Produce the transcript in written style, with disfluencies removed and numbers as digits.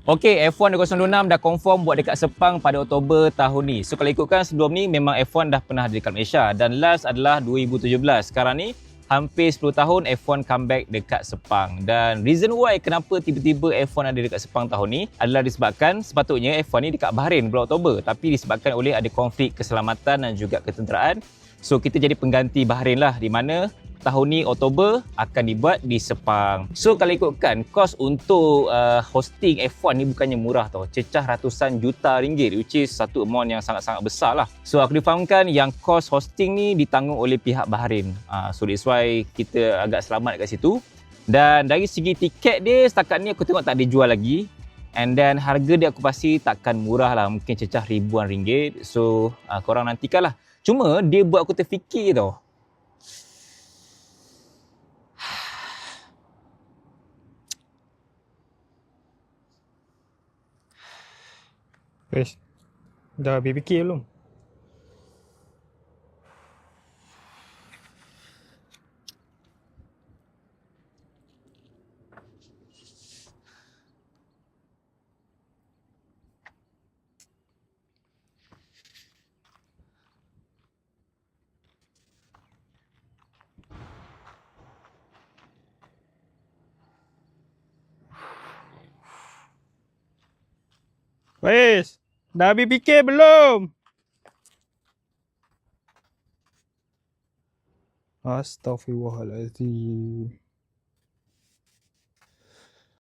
Okey, F1 2026 dah confirm buat dekat Sepang pada Oktober tahun ni. So kalau ikutkan sebelum ni memang F1 dah pernah ada dekat Malaysia dan last adalah 2017. Sekarang ni hampir 10 tahun F1 comeback dekat Sepang. Dan reason why kenapa tiba-tiba F1 ada dekat Sepang tahun ni adalah disebabkan sepatutnya F1 ni dekat Bahrain bulan Oktober, tapi disebabkan oleh ada konflik keselamatan dan juga ketenteraan. So kita jadi pengganti Bahrain lah, di mana tahun ni Oktober akan dibuat di Sepang. So kalau ikutkan kos untuk hosting F1 ni bukannya murah tau, cecah ratusan juta ringgit, which is satu amount yang sangat-sangat besar lah. So aku difahamkan yang kos hosting ni ditanggung oleh pihak Bahrain. So that's why kita agak selamat kat situ. Dan dari segi tiket dia setakat ni aku tengok tak ada jual lagi. And then harga dia aku pasti takkan murah lah, mungkin cecah ribuan ringgit. So korang nantikan lah. Cuma dia buat aku terfikir tau. Guys, dah habis fikir belum? Guys, dah habis fikir belum? Astaghfirullahaladzim.